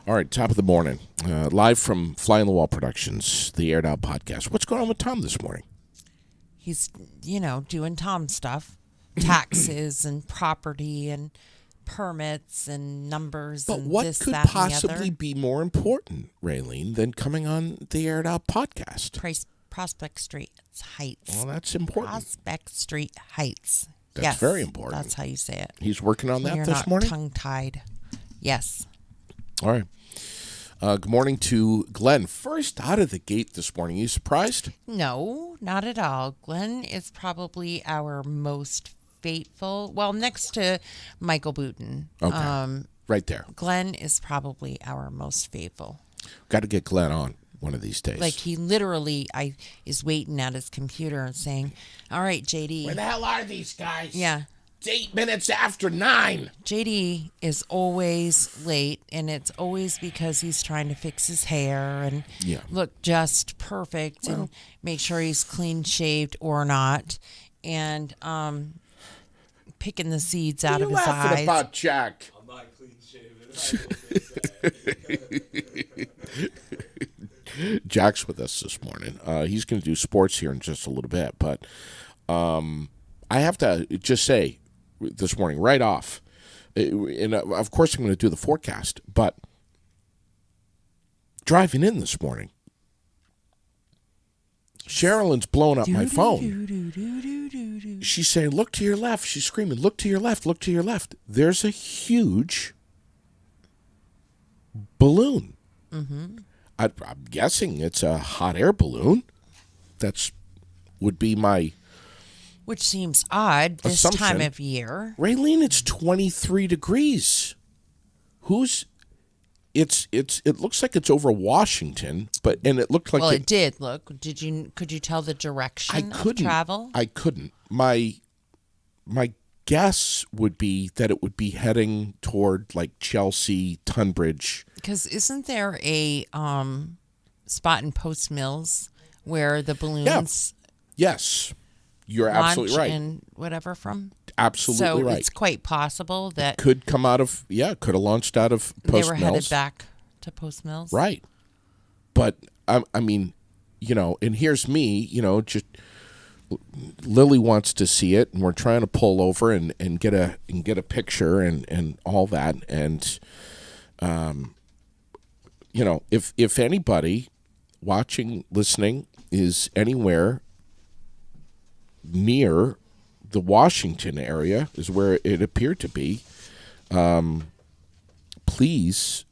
All right, top of the morning. Live from Fly on the Wall Productions, the Aired Out podcast. What's going on with Tom this morning? He's, doing Tom stuff. Taxes and property and permits and numbers But and what this, could that, and the possibly other. be more important, Raylene, than coming on the Aired Out podcast? Prospect Street Heights. Well, that's important. Prospect Street Heights. That's yes, very important. That's how you say it. He's working on that You're this not morning? tongue-tied. Yes. All right. Good morning to Glenn. First out of the gate this morning. You surprised? No, not at all. Glenn is probably our most faithful. Well, next to Michael Booten. Okay. Right there. Glenn is probably our most faithful. Got to get Glenn on one of these days. Like he literally is waiting at his computer and saying, "All right, JD." Where the hell are these guys? Yeah. It's 8 minutes after 9. JD is always late, and it's always because he's trying to fix his hair and look just perfect and make sure he's clean shaved or not, and picking the seeds out of his eyes. What are you laughing about, Jack? I'm not clean shaven. Jack's with us this morning. He's going to do sports here in just a little bit, but I have to just say this morning, right off, and of course I'm going to do the forecast, but driving in this morning, Sherilyn's blowing up my phone. She's saying, "Look to your left." She's screaming, "Look to your left, look to your left." There's a huge balloon. Mm-hmm. I'm guessing it's a hot air balloon. That's would be my Which seems odd this assumption. time of year. Raylene, it's 23 degrees. It looks like it's over Washington, and it looked like Well, it did look. Could you tell the direction of travel? I couldn't. My guess would be that it would be heading toward like Chelsea, Tunbridge. Because isn't there a spot in Post Mills where the balloons Yes. You're launch absolutely right. and whatever from? Absolutely so right. it's quite possible that Could come out of could have launched out of Post they were Mills. headed back to Post Mills. Right. But I mean, and here's me, just Lily wants to see it, and we're trying to pull over and get a picture and all that, and if anybody watching, listening is anywhere near the Washington area, is where it appeared to be, please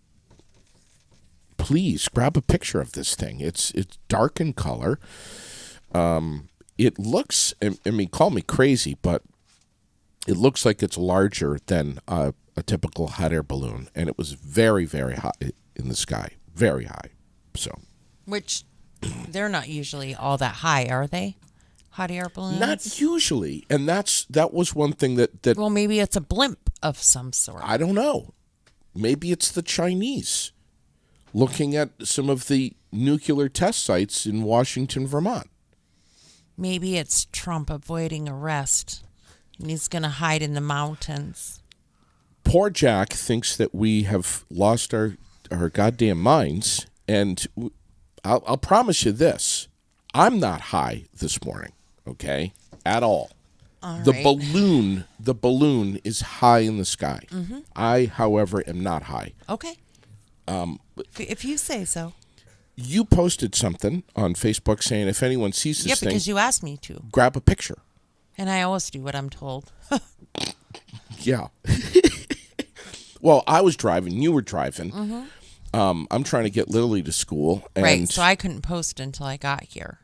grab a picture of this thing. It's dark in color. It looks, I mean, call me crazy, but it looks like it's larger than a typical hot air balloon, and it was very, very high in the sky, very high. So, Which they're not usually all that high, are they? Hot air balloons? not usually, and that was one thing that Well, maybe it's a blimp of some sort. I don't know. Maybe it's the Chinese looking at some of the nuclear test sites in Washington, Vermont. Maybe it's Trump avoiding arrest, and he's going to hide in the mountains. Poor Jack thinks that we have lost our goddamn minds, and I'll promise you this. I'm not high this morning, okay, at all. All The right. balloon is high in the sky. Mm-hmm. I, however, am not high. Okay. If you say so. You posted something on Facebook saying if anyone sees this thing, because you asked me to. grab a picture. And I always do what I'm told. Yeah. Well, I was driving. You were driving. Mm-hmm. I'm trying to get Lily to school. And Right, so I couldn't post until I got here.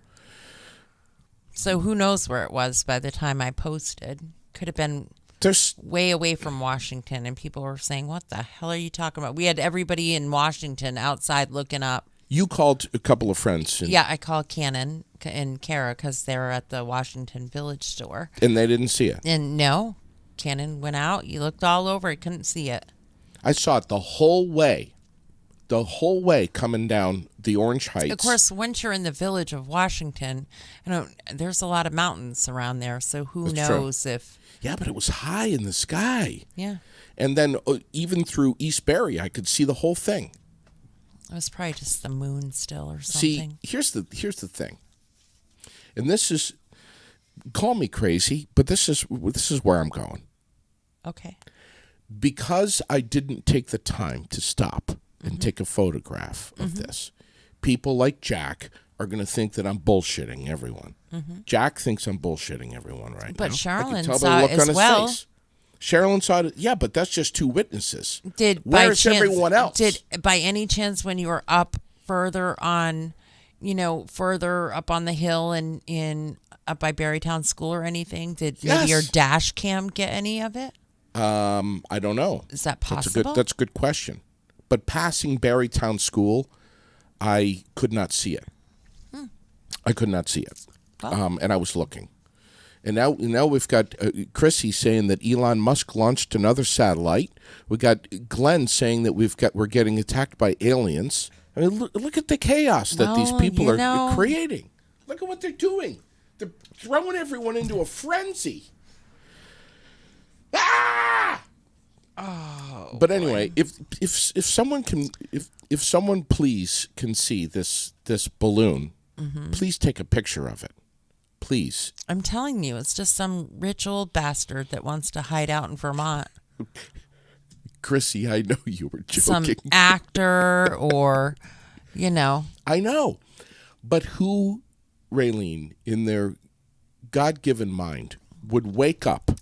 So who knows where it was by the time I posted. Could have been there's way away from Washington, and people were saying, what the hell are you talking about? We had everybody in Washington outside looking up. You called a couple of friends. Yeah, I called Cannon and Kara because they were at the Washington Village store. And they didn't see it. And no, Cannon went out. He looked all over. He couldn't see it. I saw it the whole way coming down the Orange Heights. Of course, once you're in the Village of Washington, there's a lot of mountains around there. So who That's knows if... Yeah, but it was high in the sky. Yeah. And then even through East Barry, I could see the whole thing. It was probably just the moon still or See, something. here's the thing, and this is, call me crazy, but this is where I'm going. Okay. Because I didn't take the time to stop and take a photograph of this, people like Jack are going to think that I'm bullshitting everyone. Jack thinks I'm bullshitting everyone right But now. Sherilyn I can tell by saw the it look as on his well. face. Sherilyn saw it. Yeah, but that's just two witnesses. Where's everyone else? Did by any chance when you were up further on, further up on the hill and in up by Berrytown School or anything, did maybe your dash cam get any of it? I don't know. Is that possible? That's a good question. But passing Berrytown School, I could not see it. I could not see it. Oh. And I was looking. And now we've got Chrissy saying that Elon Musk launched another satellite. We got Glenn saying that we're getting attacked by aliens. I mean, look at the chaos that these people are creating. Look at what they're doing. They're throwing everyone into a frenzy. Ah! Oh. But anyway, if someone can, if someone please can see this balloon, please take a picture of it. Please. I'm telling you, it's just some rich old bastard that wants to hide out in Vermont. Chrissy, I know you were joking. Some actor or, I know. But who, Raylene, in their God-given mind, would wake up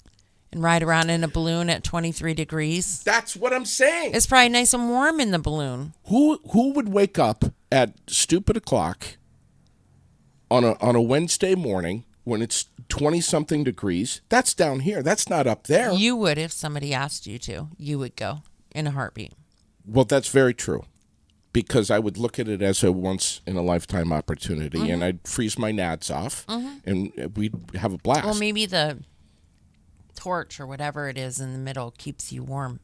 and ride around in a balloon at 23 degrees? That's what I'm saying. It's probably nice and warm in the balloon. Who would wake up at stupid o'clock on a Wednesday morning when it's 20-something degrees? That's down here. That's not up there. You would if somebody asked you to. You would go in a heartbeat. Well, that's very true. Because I would look at it as a once-in-a-lifetime opportunity, and I'd freeze my nads off, and we'd have a blast. Well, maybe the torch or whatever it is in the middle keeps you warm.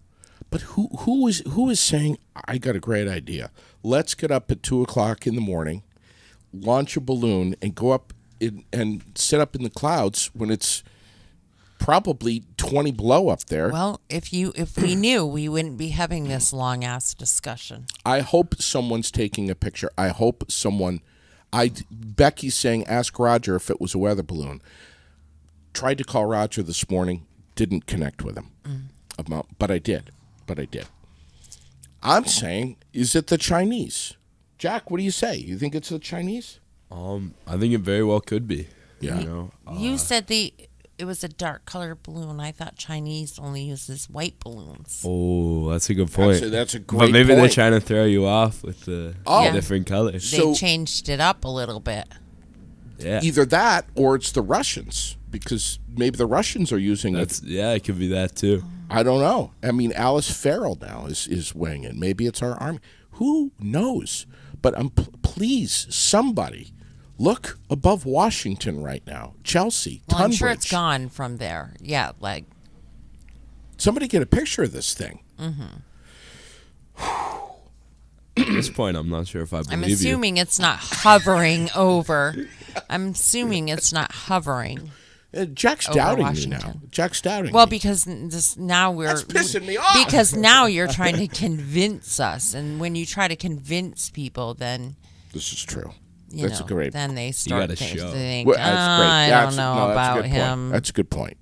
But who is saying, I got a great idea. Let's get up at 2 o'clock in the morning, launch a balloon, and go up and sit up in the clouds when it's probably 20 below up there. Well, if we knew, we wouldn't be having this long-ass discussion. I hope someone's taking a picture. I hope someone... Becky's saying, ask Roger if it was a weather balloon. Tried to call Roger this morning, didn't connect with him. But I did. I'm saying, is it the Chinese? Jack, what do you say? You think it's the Chinese? I think it very well could be. Yeah. You said it was a dark colored balloon. I thought Chinese only uses white balloons. Oh, that's a good point. That's a great But maybe point. they're trying to throw you off with the different colors. They changed it up a little bit. Yeah. Either that or it's the Russians, because maybe the Russians are using it. Yeah, it could be that too. I don't know. I mean, Alice Farrell now is weighing in. Maybe it's our army. Who knows? But please, somebody, look above Washington right now. Chelsea, Well, Tunbridge. I'm sure it's gone from there. Yeah, like... Somebody get a picture of this thing. At this point, I'm not sure if I believe I'm you. assuming it's not hovering over. I'm assuming it's not hovering. Jack's Over doubting me Washington. now. Jack's doubting Well, me. because now we're... That's pissing me off. Because now you're trying to convince us. And when you try to convince people, then... This is true. You That's know, a great then they start gotta to show. think, Well, that's great. I don't know that's a about good point. him. That's a good point.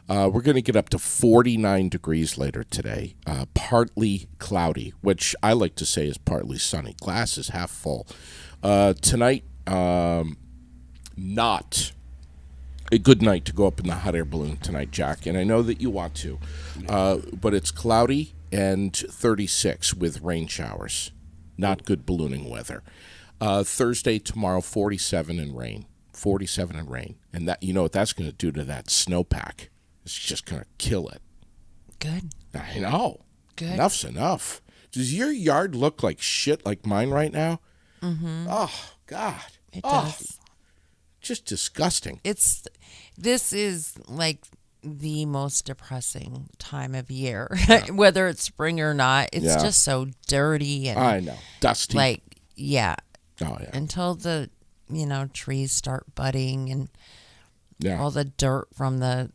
We're going to get up to 49 degrees later today. Partly cloudy, which I like to say is partly sunny. Glass is half full. Tonight, not a good night to go up in the hot air balloon tonight, Jack. And I know that you want to. But it's cloudy and 36 with rain showers. Not good ballooning weather. Thursday, tomorrow, 47 and rain. 47 and rain. And that, you know what that's going to do to that snowpack? It's just going to kill it. Good. I know. Good. Enough's enough. Does your yard look like shit like mine right now? Mm-hmm. Oh, God. It does. Just disgusting. This is like the most depressing time of year, whether it's spring or not. It's just so dirty and I know. Dusty. like, yeah. Oh, yeah. Until the, trees start budding and Yeah. all the dirt from the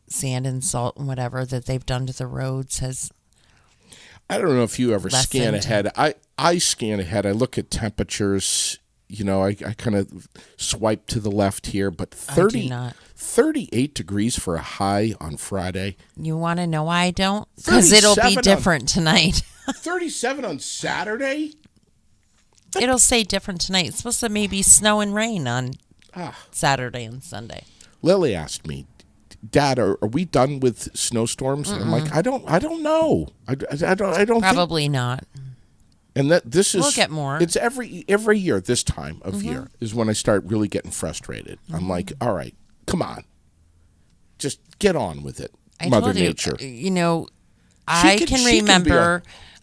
sand and salt and whatever that they've done to the roads has... I don't know if you ever scan lessened. ahead. I scan ahead. I look at temperatures. I kind of swipe to the left here, but I do not. 38 degrees for a high on Friday. You want to know why I don't? Because it'll be different tonight. 37 on Saturday? It'll say different tonight. It's supposed to maybe snow and rain on Saturday and Sunday. Lily asked me, Dad, are we done with snowstorms? And I'm like, I don't know. I don't Probably not. And this is we'll get more. It's every year this time of year is when I start really getting frustrated. I'm like, all right, come on. Just get on with it, Mother Nature.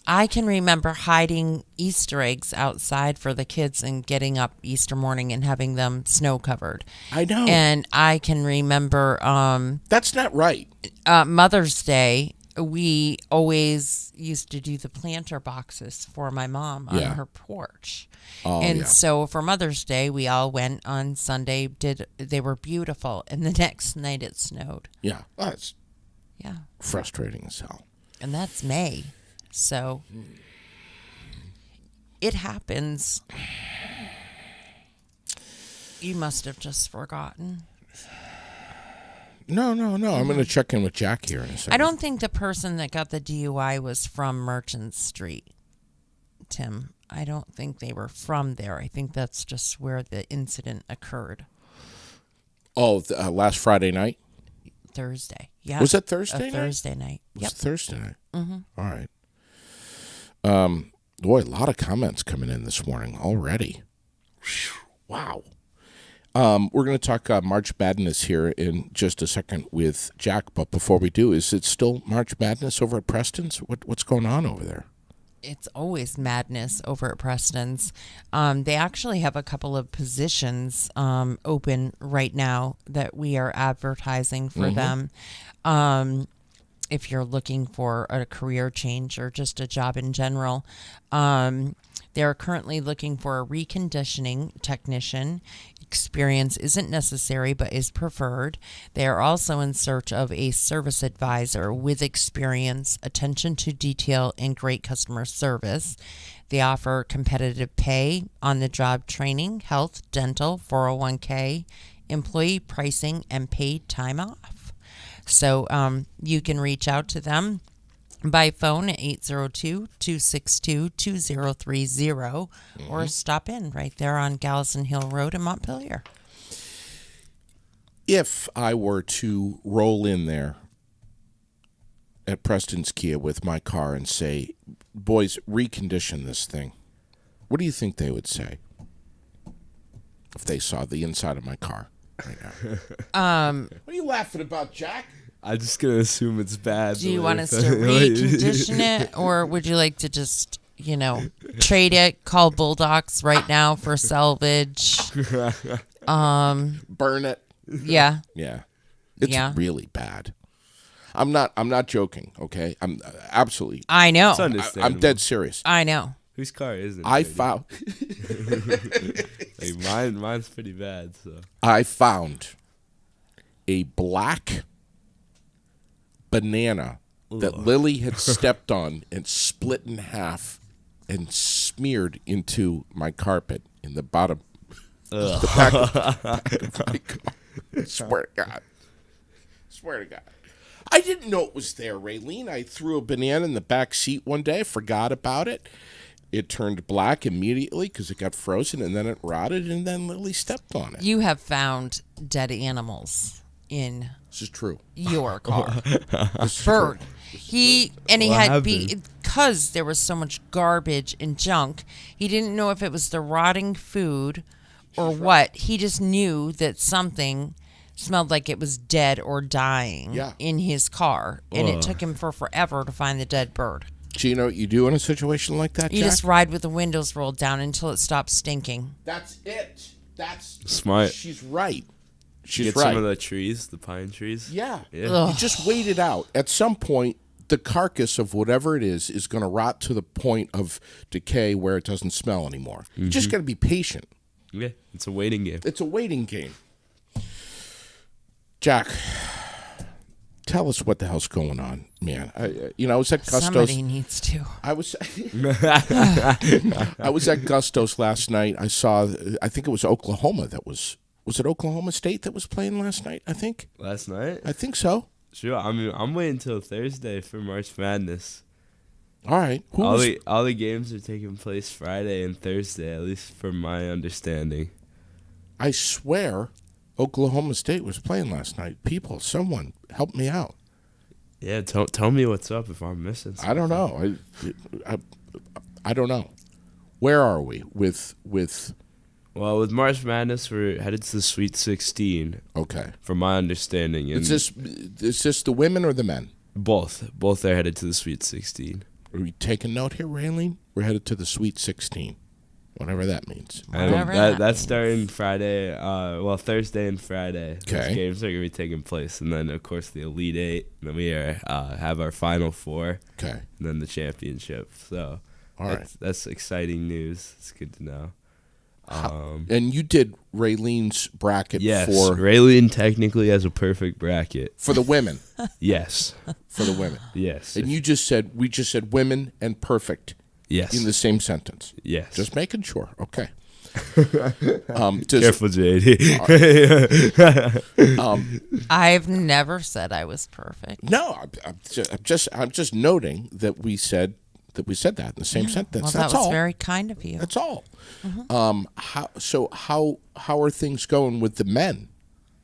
I can remember hiding Easter eggs outside for the kids and getting up Easter morning and having them snow covered. I know. And I can remember that's not right. Mother's Day. We always used to do the planter boxes for my mom on her porch. So for Mother's Day, we all went on Sunday. They were beautiful. And the next night it snowed. Yeah. That's frustrating as hell. And that's May. So it happens. You must have just forgotten. No. I'm going to check in with Jack here in a second. I don't think the person that got the DUI was from Merchant Street, Tim. I don't think they were from there. I think that's just where the incident occurred. Oh, last Friday night? Thursday. Yeah. Was it Thursday night? Thursday night. It was Thursday night. Mm-hmm. All right. Boy, a lot of comments coming in this morning already. Wow. We're going to talk March Madness here in just a second with Jack. But before we do, is it still March Madness over at Preston's? What's going on over there? It's always madness over at Preston's. They actually have a couple of positions open right now that we are advertising for them. If you're looking for a career change or just a job in general, they're currently looking for a reconditioning technician. Experience isn't necessary but is preferred. They are also in search of a service advisor with experience, attention to detail, and great customer service. They offer competitive pay, on-the-job training, health, dental, 401k, employee pricing, and paid time off. So you can reach out to them by phone at 802-262-2030 or stop in right there on Gallison Hill Road in Montpelier. If I were to roll in there at Preston's Kia with my car and say, boys, recondition this thing, what do you think they would say if they saw the inside of my car right now? What are you laughing about, Jack? I'm just going to assume it's bad. Do you want us to recondition it, or would you like to just, trade it, call Bulldogs right now for salvage? Burn it. Yeah. Yeah. It's really bad. I'm not joking, okay? I'm absolutely. I know. It's understandable. I'm dead serious. I know. Whose car is it? I found. Mine's pretty bad, so. I found a black banana that Lily had stepped on and split in half and smeared into my carpet in the bottom, the back of my car. I swear to God. I didn't know it was there, Raylene. I threw a banana in the back seat one day. I forgot about it. It turned black immediately because it got frozen, and then it rotted, and then Lily stepped on it. You have found dead animals in This is true. your car. This is Bird. true. He had because there was so much garbage and junk. He didn't know if it was the rotting food or what. He just knew that something smelled like it was dead or dying in his car, and it took him forever to find the dead bird. Do you know what you do in a situation like that, Jack? You just ride with the windows rolled down until it stops stinking. That's it. That's smart. She's right. Get some of the trees, the pine trees. Yeah. You just wait it out. At some point, the carcass of whatever it is going to rot to the point of decay where it doesn't smell anymore. You just got to be patient. Yeah, it's a waiting game. It's a waiting game. Jack, tell us what the hell's going on, man. I was at Gusto's. Somebody needs to. I was at Gusto's last night. I think it was Oklahoma that was it Oklahoma State that was playing last night, I think? Last night? I think so. Sure. I mean, I'm waiting until Thursday for March Madness. All right. All the games are taking place Friday and Thursday, at least from my understanding. I swear Oklahoma State was playing last night. People, someone help me out. Yeah, tell me what's up if I'm missing something. I don't know. I don't know. Where are we with Well, with March Madness, we're headed to the Sweet 16. Okay. From my understanding. And is this the women or the men? Both. Both are headed to the Sweet 16. Are we taking note here, Raylene? We're headed to the Sweet 16. Whatever that means. That's starting Friday, Thursday and Friday. Okay. Those games are going to be taking place. And then, of course, the Elite Eight. And then we have our Final Four. Okay. And then the championship. So that's exciting news. It's good to know. And you did Raylene's bracket yes, for... Raylene technically has a perfect bracket. For the women. Yes. For the women. Yes. And we just said women and perfect. Yes. In the same sentence. Yes. Just making sure. Okay. Careful, JD. I've never said I was perfect. No, I'm just noting that we said that in the same sentence. Well, That's that was all. very kind of you. That's all. Mm-hmm. How are things going with the men?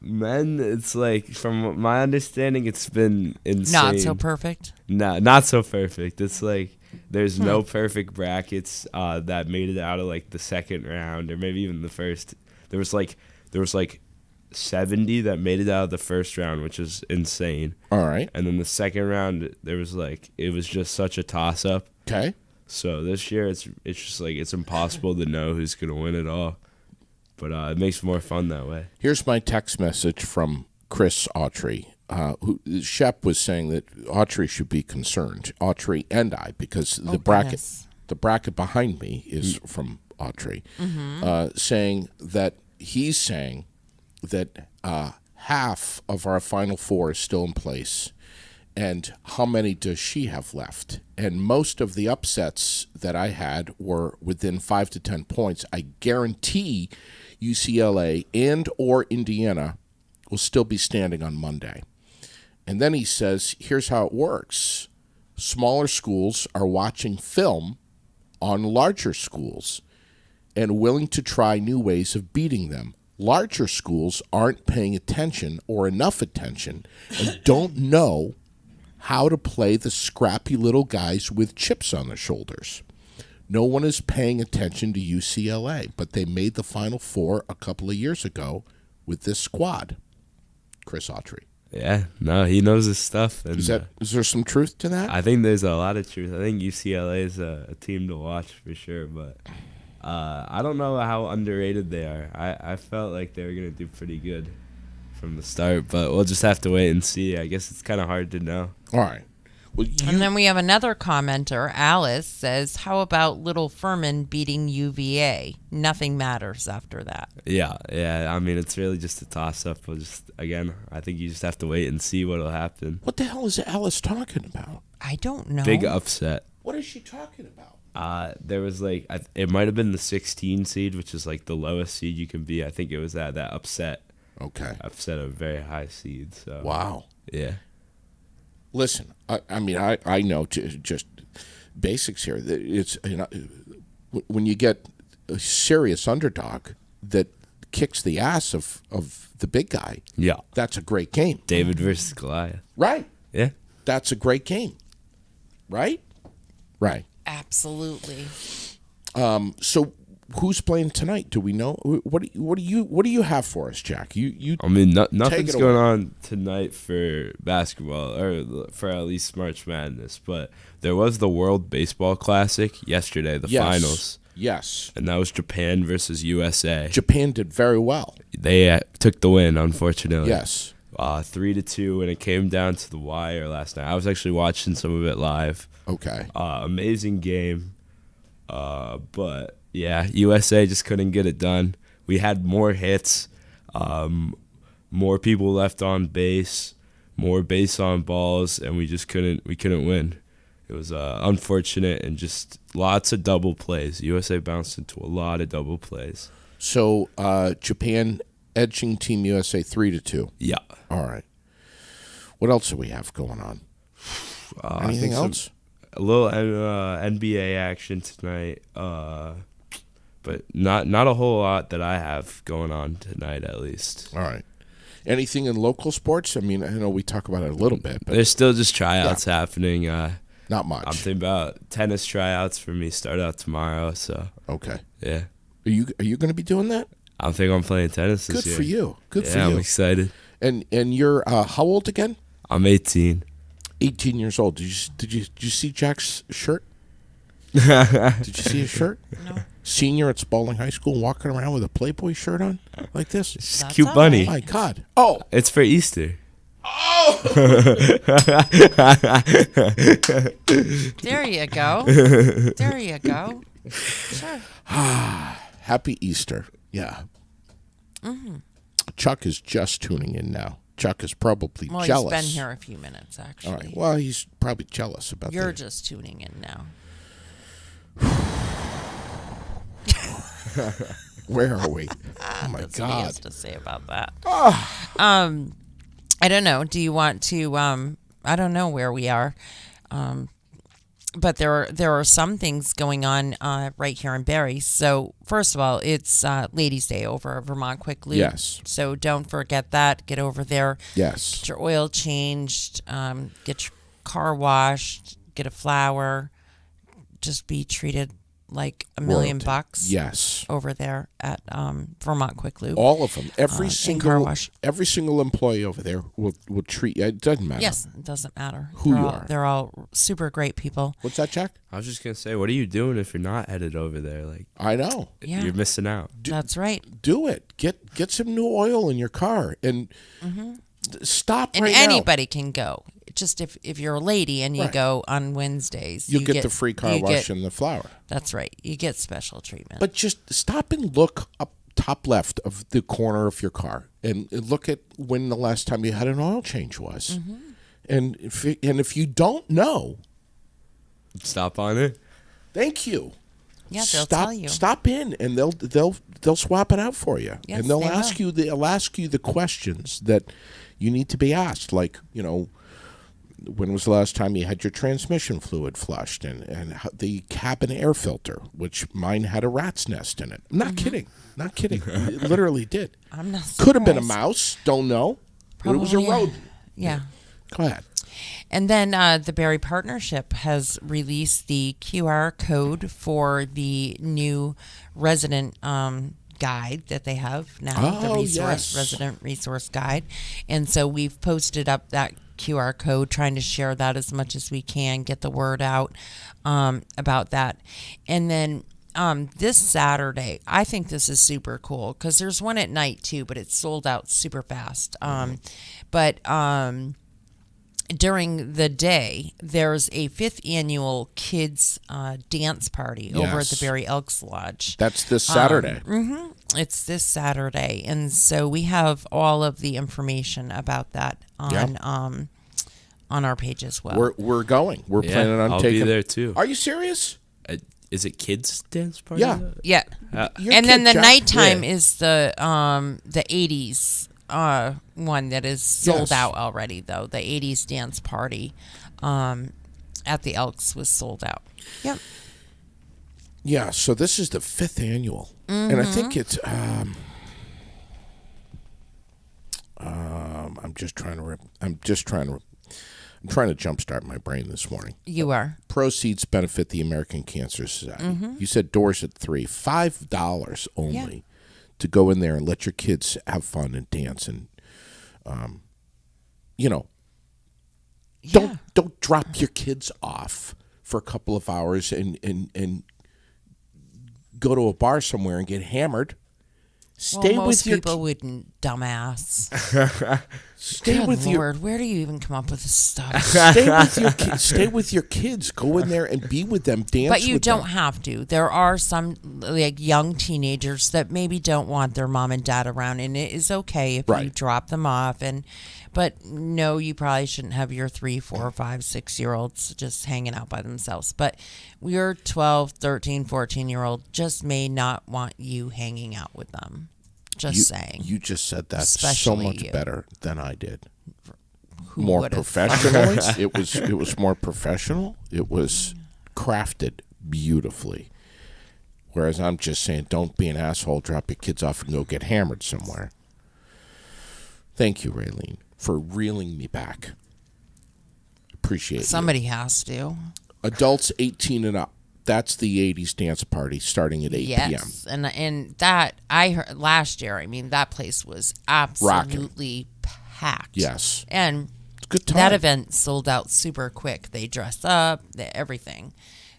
Men, it's like, from my understanding, it's been insane. Not so perfect. No, not so perfect. It's like there's no perfect brackets that made it out of like the second round or maybe even the first. There was like 70 that made it out of the first round, which is insane. All right. And then the second round, it was just such a toss up. Okay. So this year it's just like it's impossible to know who's gonna win it all. But it makes it more fun that way. Here's my text message from Chris Autry. Shep was saying that Autry should be concerned, Autry and I, because the bracket behind me is from Autry, saying that he's saying that half of our Final Four is still in place, and how many does she have left? And most of the upsets that I had were within 5 to 10 points. I guarantee UCLA and or Indiana will still be standing on Monday. And then he says, here's how it works. Smaller schools are watching film on larger schools and willing to try new ways of beating them. Larger schools aren't paying attention or enough attention and don't know how to play the scrappy little guys with chips on their shoulders. No one is paying attention to UCLA, but they made the Final Four a couple of years ago with this squad. Chris Autry. Yeah, no, he knows his stuff. And, is there some truth to that? I think there's a lot of truth. I think UCLA is a team to watch for sure, but I don't know how underrated they are. I felt like they were going to do pretty good from the start, but we'll just have to wait and see. I guess it's kind of hard to know. All right. Well, and then we have another commenter, Alice, says, how about Little Furman beating UVA? Nothing matters after that. Yeah. I mean, it's really just a toss-up. I think you just have to wait and see what will happen. What the hell is Alice talking about? I don't know. Big upset. What is she talking about? There was it might have been the 16 seed, which is like the lowest seed you can be. I think it was that upset. Okay. Upset a very high seed. So. Wow. Yeah. Listen, I mean, I know just basics here. It's when you get a serious underdog that kicks the ass of the big guy. Yeah, that's a great game. David versus Goliath. Right. Yeah, that's a great game. Right. Right. Absolutely. So. Who's playing tonight? Do we know? What do you have for us, Jack? You. I mean, nothing's going on tonight for basketball, or for at least March Madness. But there was the World Baseball Classic yesterday, the finals. Yes. And that was Japan versus USA. Japan did very well. They took the win, unfortunately. Yes. 3-2, and it came down to the wire last night. I was actually watching some of it live. Okay. Amazing game. But. Yeah, USA just couldn't get it done. We had more hits, more people left on base, more base on balls, and we couldn't win. It was unfortunate, and just lots of double plays. USA bounced into a lot of double plays. So Japan edging Team USA 3-2. Yeah. All right. What else do we have going on? Anything else? A little NBA action tonight, but not a whole lot that I have going on tonight, at least. All right. Anything in local sports? I mean, I know we talk about it a little bit, but there's still just tryouts happening. Not much. I'm thinking about tennis tryouts for me. Start out tomorrow, so okay. Yeah. Are you going to be doing that? I think I'm playing tennis this Good year. for you. Good for you. I'm excited. And you're how old again? I'm 18. 18 years old. Did you see Jack's shirt? Did you see his shirt? No. Senior at Spalding High School, walking around with a Playboy shirt on like this. It's That's cute all bunny. right. My God. Oh. It's for Easter. Oh. There you go. There you go. Sure. Happy Easter. Yeah. Mm-hmm. Chuck is just tuning in now. Chuck is probably Well, jealous. he's been here a few minutes, actually. All right. Well, he's probably jealous about You're that. just tuning in now. Where are we? Oh my That's what he has God. to say about that. Ah. I don't know. Do you want to? I don't know where we are, but there are some things going on right here in Barrie. So first of all, it's Ladies' Day over at Vermont Quick Lube. Yes. So don't forget that. Get over there. Yes. Get your oil changed. Get your car washed. Get a flower. Just be treated like $1 million Royalty. bucks. Yes. Over there at Vermont Quick Lube. All of them. in car wash. Every single employee over there will treat you. It doesn't matter. Yes, it doesn't matter Who they're you all, are. They're all super great people. What's that, Jack? I was just gonna say, what are you doing if you're not headed over there? Like, I know. Yeah. you're missing out. That's right. Do it. Get some new oil in your car and stop And right anybody can go. Just if you're a lady and you Right. go on Wednesdays, now. You get the free car wash and the flower. That's right. You get special treatment. But just stop and look up top left of the corner of your car and look at when the last time you had an oil change was. And if you don't know, Stop on it. thank you. yeah, they'll tell you. Stop in, and they'll swap it out for you, Yes, and they'll they ask will. you the questions that you need to be asked, like when was the last time you had your transmission fluid flushed, and the cabin air filter, which mine had a rat's nest in it. I'm not kidding, not kidding. It literally did. I'm not Could have been a surprised. mouse. Don't know. But it was a Probably, yeah. rodent. Yeah. Go ahead. And then the Barrie Partnership has released the QR code for the new resident guide that they have now, the Oh, resident resource guide. And so we've posted up that QR code, trying to share that as much as we can, get the word out about that. And then this Saturday, I think this is super cool because there's one at night too, but it's sold out super fast. But during the day, there's a 5th annual kids dance party over at the Yes. Barrie Elks Lodge. That's this Saturday. It's this Saturday, and so we have all of the information about that on our page as well. We're going. We're Yeah, planning on I'll taking. be there too. Are you serious? Is it kids dance party? Yeah. Yeah, Your and then kid, the Jack? nighttime Yeah. is the 80s one that is sold Yes. out already. Though the 80s dance party at the Elks was sold out. Yep. Yeah, so this is the 5th annual, and I think it's. I'm trying to jumpstart my brain this morning. You are. Proceeds benefit the American Cancer Society. You said doors at $5 only to go in there and let your kids have fun and dance and, Yeah. don't drop your kids off for a couple of hours and go to a bar somewhere and get hammered. Stay well, most with your people wouldn't, dumbass. Good Lord, where do you even come up with this stuff? Stay with your kids. Go in there and be with them. Dance. But you with don't them. have to. There are some like young teenagers that maybe don't want their mom and dad around, and it is okay if you drop them off. But no, you probably shouldn't have your 3, 4, 5, 6-year-olds just hanging out by themselves. But your 12, 13, 14-year-old just may not want you hanging out with them. Just saying. You just said that Especially so much you. better than I did. Who More would've? professionally. It was more professional. It was crafted beautifully. Whereas I'm just saying, don't be an asshole, drop your kids off and go get hammered somewhere. Thank you, Raylene, for reeling me back. Appreciate it. Somebody has to. Adults 18 and up. That's the 80s dance party starting at 8 p.m. Yes, and that I heard last year. I mean, that place was absolutely packed. Yes, and it's a good time. That event sold out super quick. They dress up, everything.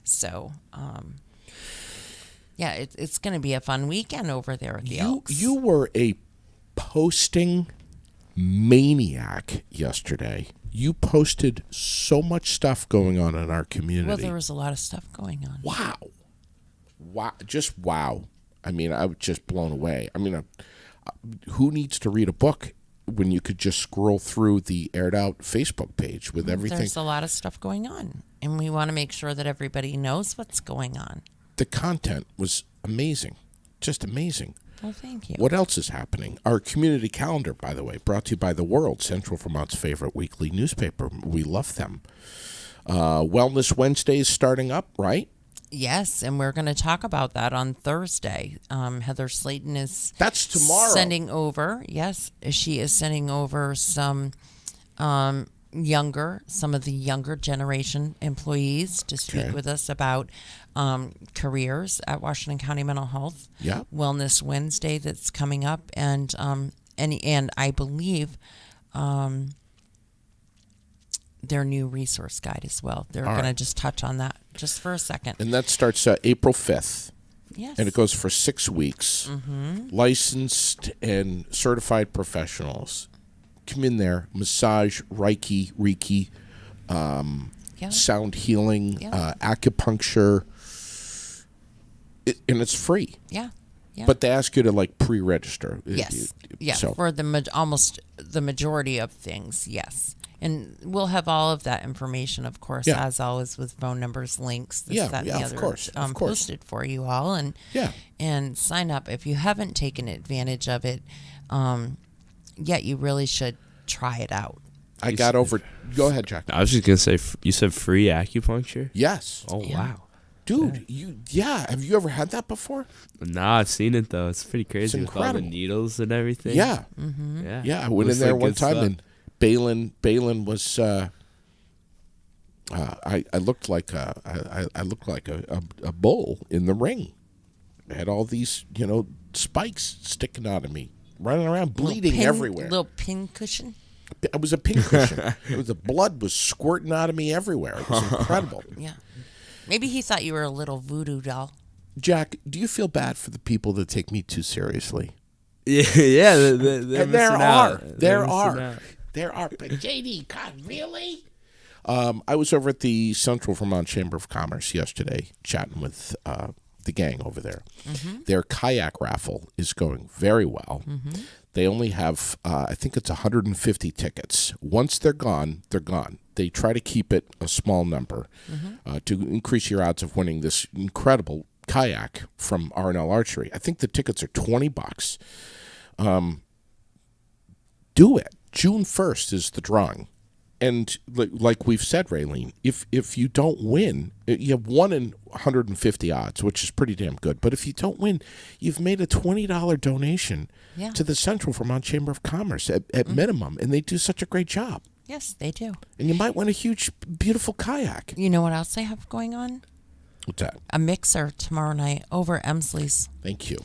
So, yeah, it's going to be a fun weekend over there at the Elks. You were a posting maniac yesterday. You posted so much stuff going on in our community. Well, there was a lot of stuff going on. Wow. Just wow. I mean, I was just blown away. I mean, who needs to read a book when you could just scroll through the aired out Facebook page with everything? There's a lot of stuff going on, and we want to make sure that everybody knows what's going on. The content was amazing. Just amazing. Well, thank you. What else is happening? Our community calendar, by the way, brought to you by The World, Central Vermont's favorite weekly newspaper. We love them. Wellness Wednesdays starting up, right? Yes, and we're going to talk about that on Thursday. Heather Slayton is That's tomorrow. Sending over, yes, she is sending over some some of the younger generation employees to speak with us about careers at Washington County Mental Health. Yeah. Wellness Wednesday that's coming up, and I believe their new resource guide as well. They're going to just touch on that just for a second. And that starts April 5th. Yes. And it goes for 6 weeks. Mm-hmm. Licensed and certified professionals. Come in there, massage, Reiki, sound healing, acupuncture, and it's free. Yeah. But they ask you to pre-register. Yes. So. For almost the majority of things, yes. And we'll have all of that information, of course, as always, with phone numbers, links, this, that, and the other, of course. posted for you all. And sign up. If you haven't taken advantage of it, yet you really should try it out. Go ahead, Jack. I was just going to say, you said free acupuncture? Yes. Oh, wow. Dude, have you ever had that before? Nah, I've seen it, though. It's pretty crazy with all the incredible. Needles and everything. Yeah. Mm-hmm. Yeah, I went in there one time, and Balin was I looked like a bull in the ring. I had all these, spikes sticking out of me, running around, bleeding everywhere. Little pin cushion? It was a pin cushion. The blood was squirting out of me everywhere. It was incredible. Yeah. Maybe he thought you were a little voodoo doll. Jack, do you feel bad for the people that take me too seriously? Yeah, There are. But JD, God, really? I was over at the Central Vermont Chamber of Commerce yesterday chatting with the gang over there. Mm-hmm. Their kayak raffle is going very well. Mm-hmm. They only have, I think it's 150 tickets. Once they're gone, they're gone. They try to keep it a small number to increase your odds of winning this incredible kayak from R&L Archery. I think the tickets are $20. Do it. June 1st is the drawing. And like we've said, Raylene, if you don't win, you have 1 in 150 odds, which is pretty damn good. But if you don't win, you've made a $20 donation to the Central Vermont Chamber of Commerce at minimum. And they do such a great job. Yes, they do. And you might win a huge, beautiful kayak. You know what else they have going on? What's that? A mixer tomorrow night over at Emsley's. Thank you.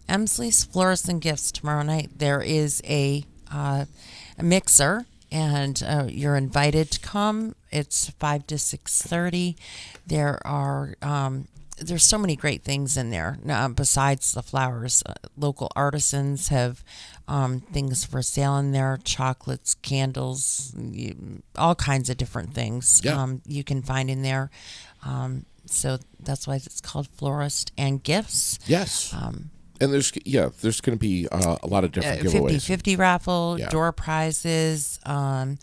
Emsley's Florists and Gifts tomorrow night. There is a mixer. And you're invited to come. It's 5 to 6:30. There are there's so many great things in there. Besides the flowers, local artisans have things for sale in there: chocolates, candles, all kinds of different things. You can find in there. So that's why it's called Florist and Gifts. Yes. And there's going to be a lot of different giveaways. 50-50 raffle, door prizes, and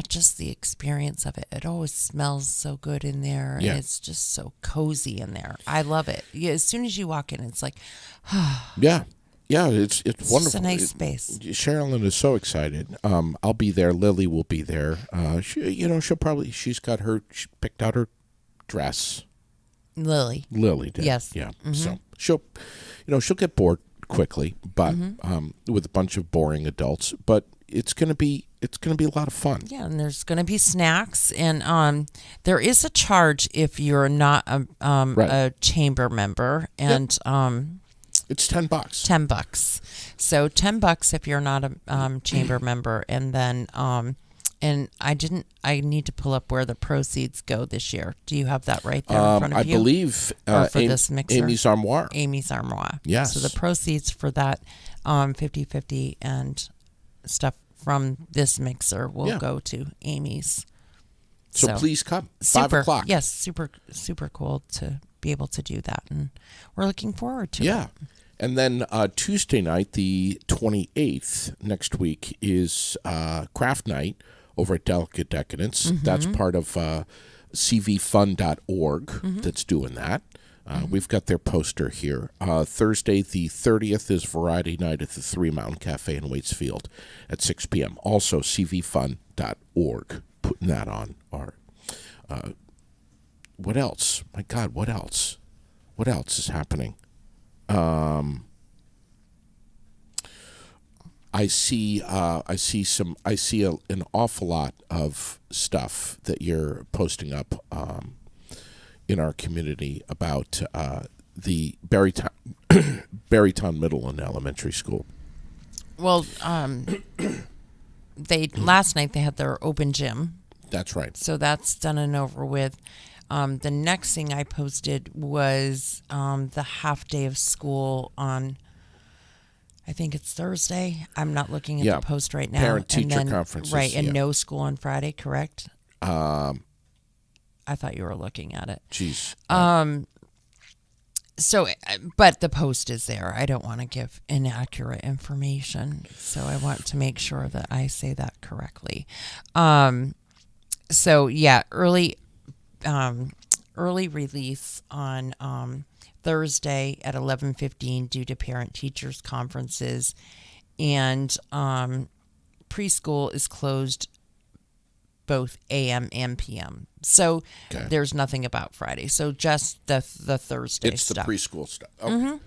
just the experience of it. It always smells so good in there. Yeah. And it's just so cozy in there. I love it. Yeah, as soon as you walk in, it's like, yeah. Yeah, it's wonderful. Just a nice space. Sherilyn is so excited. I'll be there. Lily will be there. She picked out her dress. Lily did. Yes. Yeah. Mm-hmm. So she'll get bored quickly, but with a bunch of boring adults. But it's gonna be a lot of fun. Yeah, and there's gonna be snacks, and there is a charge if you're not a chamber member, and it's $10. $10. So $10 if you're not a chamber member, and then and I need to pull up where the proceeds go this year. Do you have that right there in front of you? I believe this mixer? Amy's Armoire. Amy's Armoire. Yes. So the proceeds for that 50-50 and stuff from this mixer will go to Amy's. So please come. Super, 5:00. Yes, super, super cool to be able to do that. And we're looking forward to it. Yeah. And then Tuesday night, the 28th, next week, is craft night over at Delicate Decadence. That's part of cvfun.org that's doing that. We've got their poster here. Thursday, the 30th, is Variety Night at the Three Mountain Cafe in Waitsfield at 6 p.m. Also, cvfun.org, putting that on our... what else? My God, what else? What else is happening? I see an awful lot of stuff that you're posting up in our community about the Berrytown Middle and Elementary School. Well, last night they had their open gym. That's right. So that's done and over with. The next thing I posted was the half day of school on, I think it's Thursday. I'm not looking at the post right now. Parent-teacher conferences. Right, and no school on Friday, correct? I thought you were looking at it. Jeez. So, but the post is there. I don't want to give inaccurate information, so I want to make sure that I say that correctly. So yeah, early release on Thursday at 11:15 due to parent-teachers conferences, and preschool is closed both AM and PM. So there's nothing about Friday. So just the Thursday stuff. It's the preschool stuff. Okay.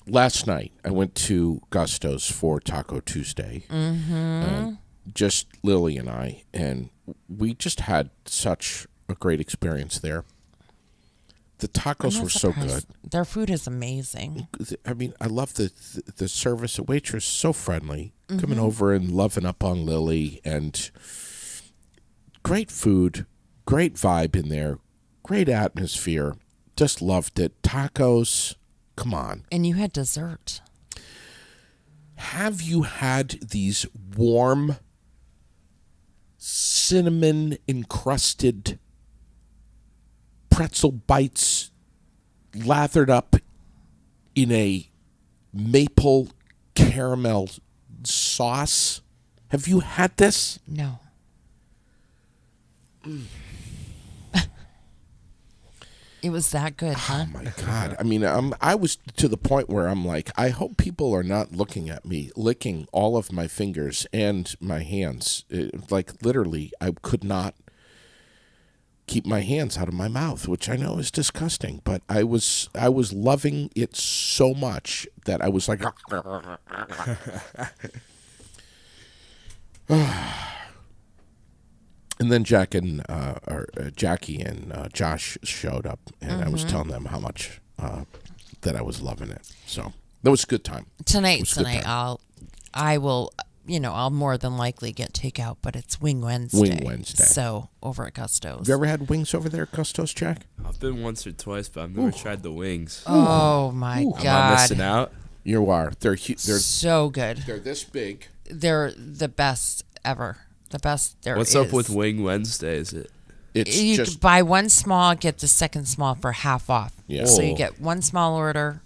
Last night I went to Gusto's for Taco Tuesday. Just Lily and I, and we just had such a great experience there. The tacos were so good. Their food is amazing. I mean, I love the service. The waitress so friendly, coming over and loving up on Lily, and great food, great vibe in there, great atmosphere. Just loved it. Tacos, come on. And you had dessert. Have you had these warm, cinnamon-encrusted pretzel bites lathered up in a maple caramel sauce? Have you had this? No. It was that good, huh? Oh my God. I mean, I was to the point where I'm like, I hope people are not looking at me, licking all of my fingers and my hands. Like literally, I could not keep my hands out of my mouth, which I know is disgusting, but I was loving it so much that I was like, and then Jackie and Josh showed up, and I was telling them how much that I was loving it. So that was a good time. Tonight, I will I'll more than likely get takeout, but it's Wing Wednesday. Wing Wednesday. So over at Gusto's. Have you ever had wings over there at Gusto's, Jack? I've been once or twice, but I've never tried the wings. Oh my Am I God. missing out? You are. They're So good. They're this big. They're the best ever. The best there What's is. up with Wing Wednesday? Is it? It's You just could buy one small, get the second small for half off. Yeah. So Oh. you get one small order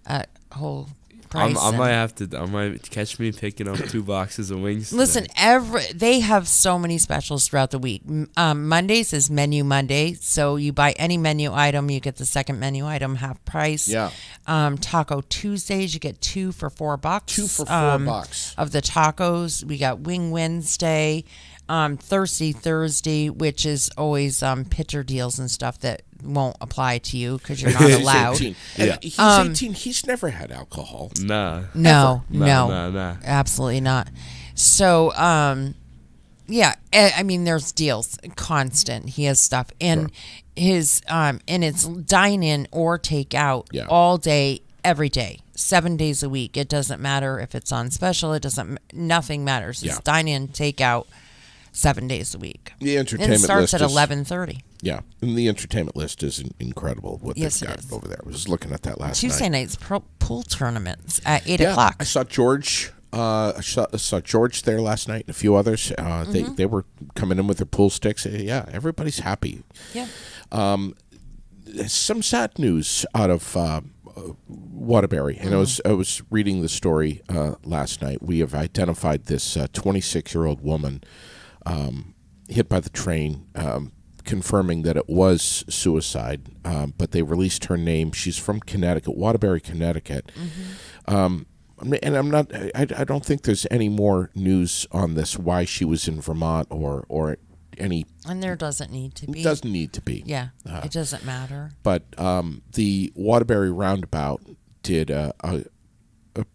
at whole price. I might catch me picking up 2 boxes of wings. Listen, today. they have so many specials throughout the week. Mondays is Menu Monday, so you buy any menu item, you get the second menu item half price. Yeah. Taco Tuesdays, you get $2 for $4. 2 for $4 of the tacos. We got Wing Wednesday, Thirsty Thursday, which is always pitcher deals and stuff that won't apply to you because you're not He's allowed. 18. And Yeah. he's 18. He's never had alcohol. Nah. No, Nah. absolutely not. So, yeah, I mean, there's deals constant. He has stuff, and his and it's dine in or take out all day, every day, 7 days a week. It doesn't matter if it's on special. Nothing matters. It's dine in, take out, 7 days a week. The And entertainment it starts list at is, 11:30. Yeah, and the entertainment list is incredible. What Yes, they've it got is. over there. I was looking at that last Tuesday night. nights pool tournaments at 8 Yeah, o'clock. I saw George. I saw George there last night and a few others. They were coming in with their pool sticks. Yeah, everybody's happy. Yeah. Some sad news out of Waterbury, and I was reading the story last night. We have identified this 26-year-old woman hit by the train, confirming that it was suicide. But they released her name. She's from Connecticut, Waterbury, Connecticut. And I'm not. I don't think there's any more news on this. Why she was in Vermont or any. And there doesn't need to be. It doesn't need to be. Yeah, it doesn't matter. But the Waterbury Roundabout did a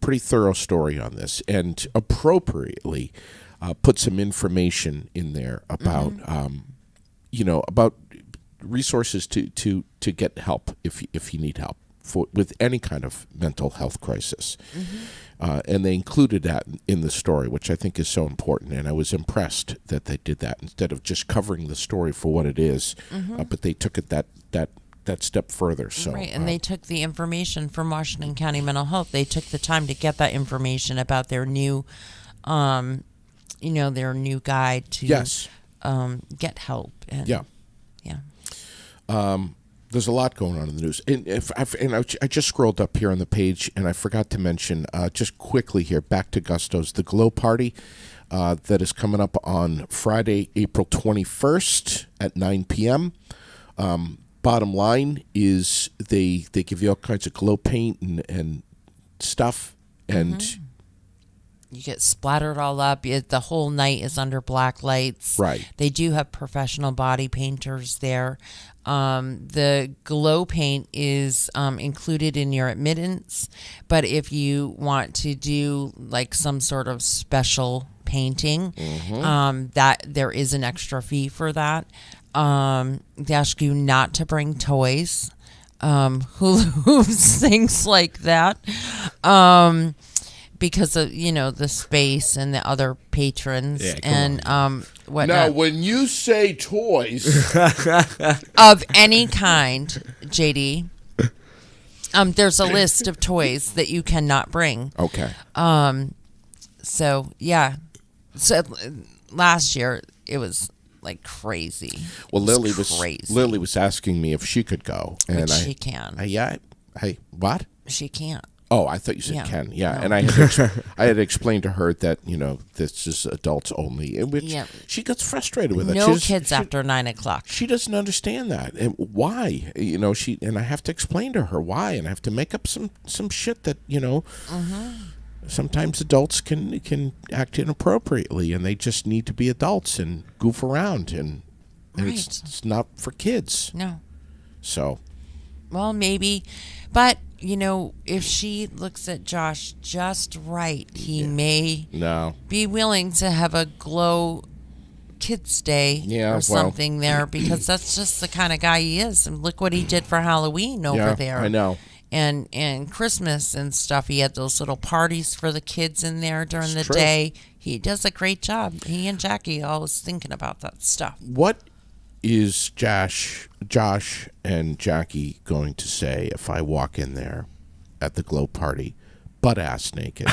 pretty thorough story on this, and appropriately put some information in there about about resources to get help if you need help with any kind of mental health crisis. And they included that in the story, which I think is so important. And I was impressed that they did that instead of just covering the story for what it is. But they took it that step further. So Right, and they took the information from Washington County Mental Health. They took the time to get that information about their new, their new guide to get help. And, yeah. There's a lot going on in the news. And I just scrolled up here on the page, and I forgot to mention, just quickly here, back to Gusto's, the Glow Party that is coming up on Friday, April 21st at 9 p.m. Bottom line is they give you all kinds of glow paint and stuff, and you get splattered all up. The whole night is under black lights. Right. They do have professional body painters there. The glow paint is included in your admittance, but if you want to do like some sort of special painting, that there is an extra fee for that. They ask you not to bring toys, hula hoops, things like that. Because of the space and the other patrons and whatnot. Now, when you say toys of any kind, JD, there's a list of toys that you cannot bring. Okay. So yeah, so last year it was like crazy. Well, Lily crazy. was asking me if she could go, and she can. What? She can't. Oh, I thought you said Ken. Yeah, No. and I had explained to her that this is adults only, in which she gets frustrated with it. No kids after 9 o'clock. She doesn't understand that, and why? And I have to explain to her why, and I have to make up some shit that sometimes adults can act inappropriately, and they just need to be adults and goof around, and it's not for kids. No. So. Well, maybe, but if she looks at Josh just right, he may be willing to have a glow kids day or something there, because that's just the kind of guy he is. And look what he did for Halloween over there. I know. and Christmas and stuff. He had those little parties for the kids in there during the true. day. He does a great job. He and Jackie always thinking about that stuff. What is Josh and Jackie going to say if I walk in there at the glow party, butt ass naked?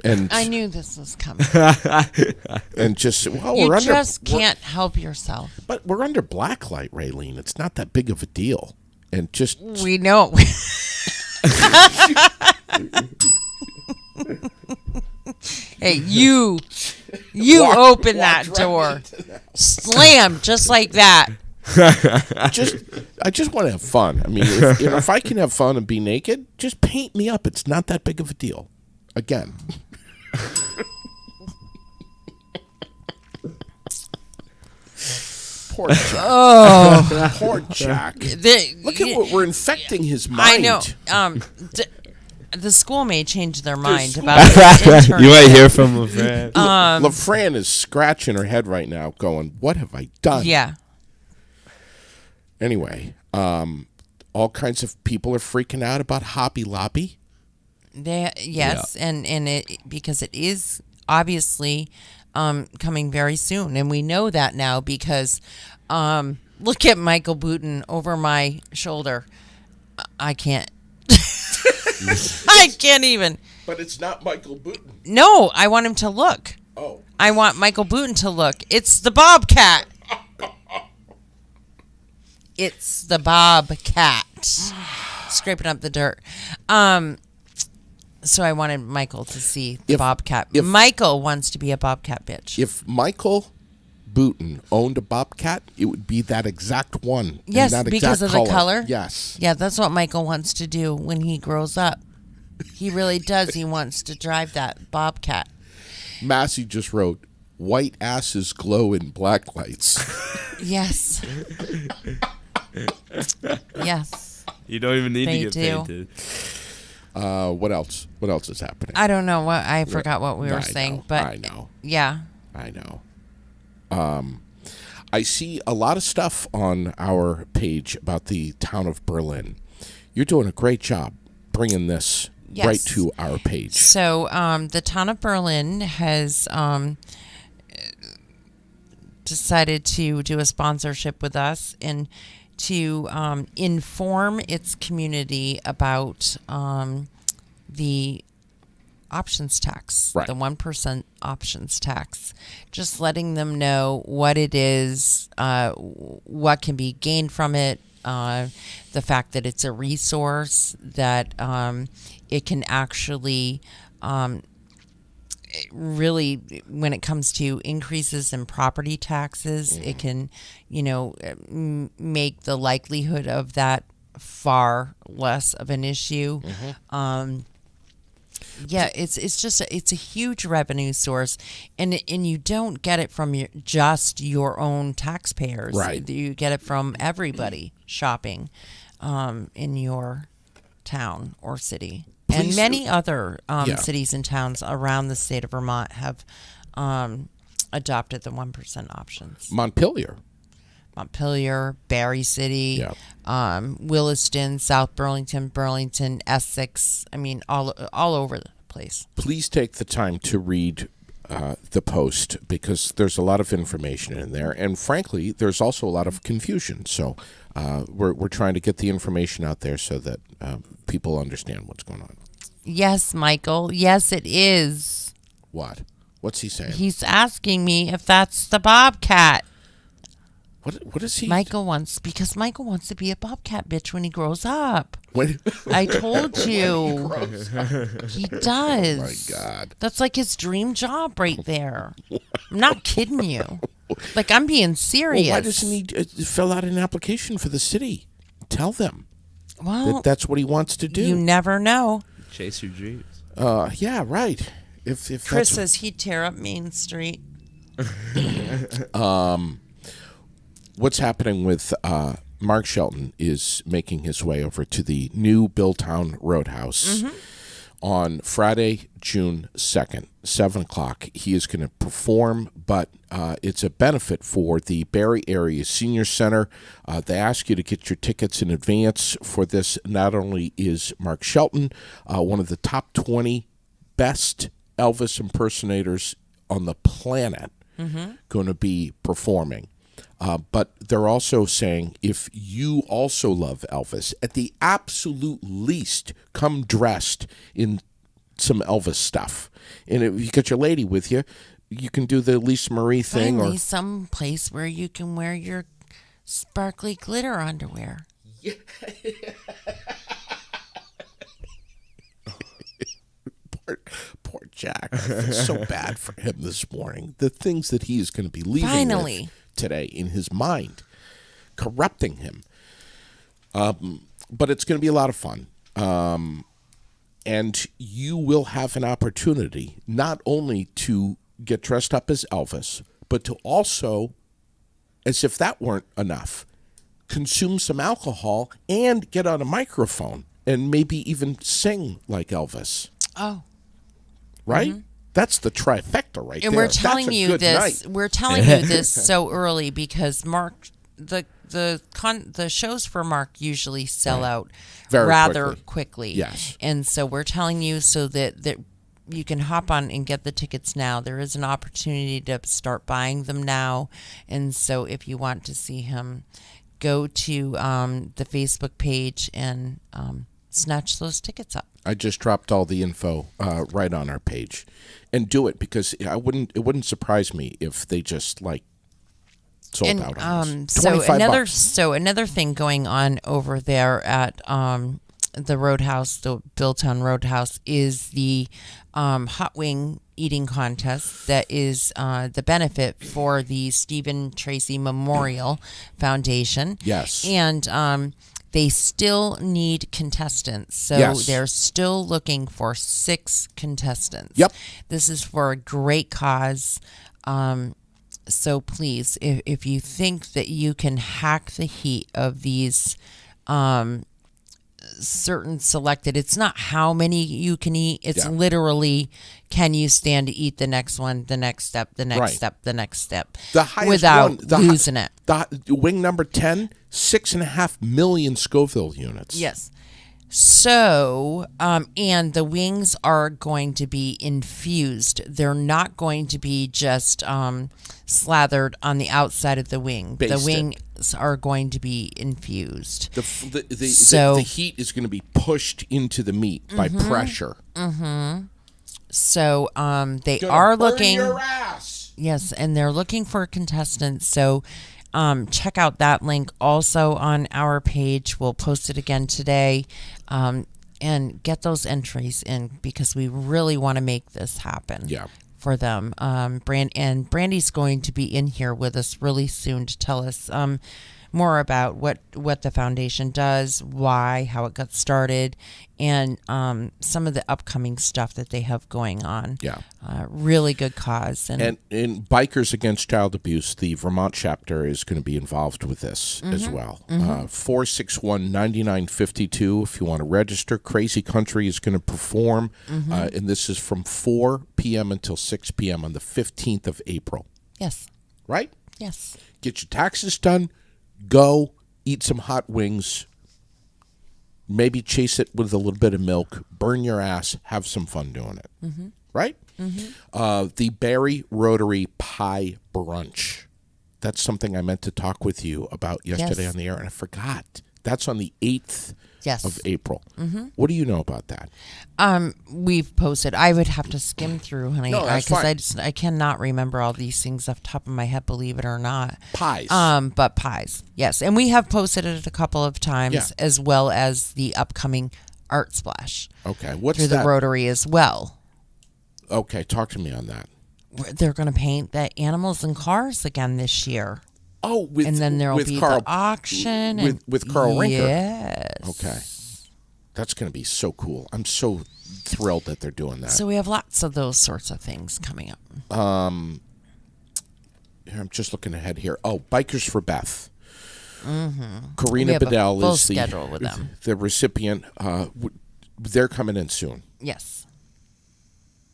And I knew this was coming. And just You just can't help yourself. But we're under blacklight, Raylene. It's not that big of a deal. And just We know. Hey, you open that door. Slam, just like that. I just want to have fun. I mean, if I can have fun and be naked, just paint me up. It's not that big of a deal. Again. Poor Jack. Oh, poor Jack. Look at what we're infecting his mind. I know. The school may change their mind about the You might hear from LaFran. LaFran is scratching her head right now, going, "What have I done?" Yeah. Anyway, all kinds of people are freaking out about Hobby Lobby. Yes, and it because it is obviously coming very soon, and we know that now because look at Michael Booten over my shoulder. I can't. I can't even. But it's not Michael Booten. No, I want him to look. Oh. I want Michael Booten to look. It's the Bobcat. It's the Bobcat. Scraping up the dirt. So I wanted Michael to see the Bobcat. Michael wants to be a Bobcat bitch. If Michael Booten owned a Bobcat, it would be that exact one. Yes, that because of the color. Yes. Yeah, that's what Michael wants to do when he grows up. He really does. He wants to drive that Bobcat. Massey just wrote, "White asses glow in black lights." Yes. Yes. You don't even need to get painted. What else? What else is happening? I don't know what I forgot what we were saying, but I know. Yeah. I know. I see a lot of stuff on our page about the town of Berlin. You're doing a great job bringing this right to our page. So the town of Berlin has decided to do a sponsorship with us and to inform its community about the options tax, right. The 1% options tax, just letting them know what it is, what can be gained from it, the fact that it's a resource, that it can actually really, when it comes to increases in property taxes, it can, make the likelihood of that far less of an issue. Yeah, it's a huge revenue source, and you don't get it from just your own taxpayers. Right. You get it from everybody shopping in your town or city. And many other cities and towns around the state of Vermont have adopted the 1% options. Montpelier, Barry City, Williston, South Burlington, Essex. I mean, all over the place. Please take the time to read the post, because there's a lot of information in there, and frankly, there's also a lot of confusion. So we're trying to get the information out there so that people understand what's going on. Yes, Michael. Yes, it is. What? What's he saying? He's asking me if that's the Bobcat. What is he? Michael wants to be a Bobcat bitch when he grows up. I told you. He does. Oh my God. That's like his dream job right there. I'm not kidding you. Like, I'm being serious. Well, why doesn't he fill out an application for the city? Tell them. Well, that's what he wants to do. You never know. Chase your dreams. Yeah, right. If Chris says he'd tear up Main Street. What's happening with Mark Shelton is making his way over to the new Billtown Roadhouse on Friday, June 2nd, 7 o'clock. He is going to perform, but it's a benefit for the Barrie Area Senior Center. They ask you to get your tickets in advance for this. Not only is Mark Shelton one of the top 20 best Elvis impersonators on the planet going to be performing, but they're also saying if you also love Elvis, at the absolute least, come dressed in some Elvis stuff. And if you got your lady with you, you can do the Lisa Marie thing. Finally, some place where you can wear your sparkly glitter underwear. Yeah. Poor Jack. I feel so bad for him this morning. The things that he is going to be leaving with today in his mind, corrupting him. But it's going to be a lot of fun. And you will have an opportunity not only to get dressed up as Elvis, but to also, as if that weren't enough, consume some alcohol and get on a microphone and maybe even sing like Elvis. Oh. Right? Mm-hmm. That's the trifecta right there. And we're telling you this. Night. We're telling you this so early because Mark, the shows for Mark usually sell out very rather quickly. Yes. And so we're telling you so that you can hop on and get the tickets now. There is an opportunity to start buying them now. And so if you want to see him, go to the Facebook page and snatch those tickets up. I just dropped all the info right on our page, and do it because it wouldn't surprise me if they just sold out on us. So another thing going on over there at the Roadhouse, the Billtown Roadhouse, is the hot wing eating contest that is the benefit for the Stephen Tracy Memorial Foundation. Yes. And they still need contestants. So they're still looking for 6 contestants. Yep. This is for a great cause. So please, if you think that you can hack the heat of these certain selected, it's not how many you can eat. It's literally, can you stand to eat the next one, the next step, the next step, the next step, the highest without losing it. The wing number 10, 6.5 million Scoville units. Yes. So, and the wings are going to be infused. They're not going to be just slathered on the outside of the wing. Basted. The wings are going to be infused. The heat is going to be pushed into the meat by pressure. Mm-hmm. So they are looking. Your ass. Yes, and they're looking for contestants. So check out that link also on our page. We'll post it again today. And get those entries in because we really want to make this happen for them. Brandy's going to be in here with us really soon to tell us more about what the foundation does, why, how it got started, and some of the upcoming stuff that they have going on. Yeah. Really good cause. And in Bikers Against Child Abuse, the Vermont chapter is going to be involved with this as well. 461-9952 if you want to register. Crazy Country is going to perform, and this is from 4 p.m. until 6 p.m. on the 15th of April. Yes. Right? Yes. Get your taxes done. Go eat some hot wings. Maybe chase it with a little bit of milk. Burn your ass. Have some fun doing it. Right? The Barrie Rotary Pie Brunch. That's something I meant to talk with you about yesterday on the air, and I forgot. That's on the 8th of April. What do you know about that? We've posted. I would have to skim through, honey, because I cannot remember all these things off the top of my head, believe it or not. Pies. But pies, yes. And we have posted it a couple of times, as well as the upcoming Art Splash. Okay, what's through that? The Rotary as well. Okay, talk to me on that. They're going to paint the animals and cars again this year. Oh, and then there will be the auction with Carl Rinker. Yes. Okay, that's going to be so cool. I'm so thrilled that they're doing that. So we have lots of those sorts of things coming up. I'm just looking ahead here. Oh, Bikers for Beth. Karina Bedell is schedule with them. The recipient. They're coming in soon. Yes.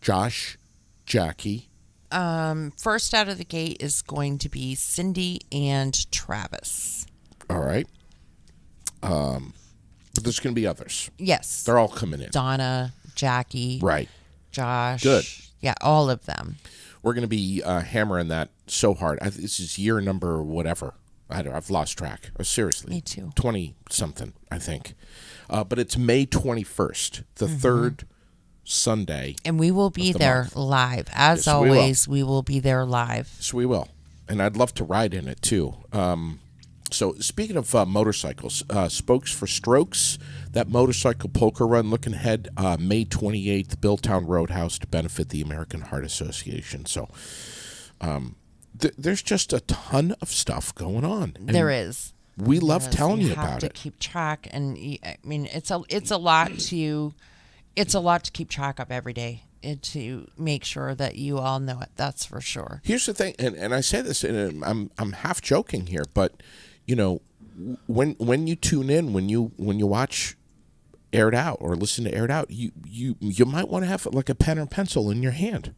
Josh, Jackie. First out of the gate is going to be Cindy and Travis. All right. But there's going to be others. Yes. They're all coming in. Donna, Jackie. Right. Josh. Good. Yeah, all of them. We're going to be hammering that so hard. This is year number whatever. I've lost track. Seriously. Me too. 20-something, I think. But it's May 21st, the third Sunday. And we will be there live. As always, we will be there live. Yes, we will. And I'd love to ride in it, too. So speaking of motorcycles, Spokes for Strokes, that motorcycle polka run looking ahead, May 28th, Billtown Roadhouse to benefit the American Heart Association. So there's just a ton of stuff going on. And there is. We love telling you about it. You have to keep track, and I mean it's a lot to keep track of every day, and to make sure that you all know it. That's for sure. Here's the thing, and I say this, and I'm half joking here, but you know, when you tune in, when you watch Aired Out or listen to Aired Out, you might want to have like a pen or pencil in your hand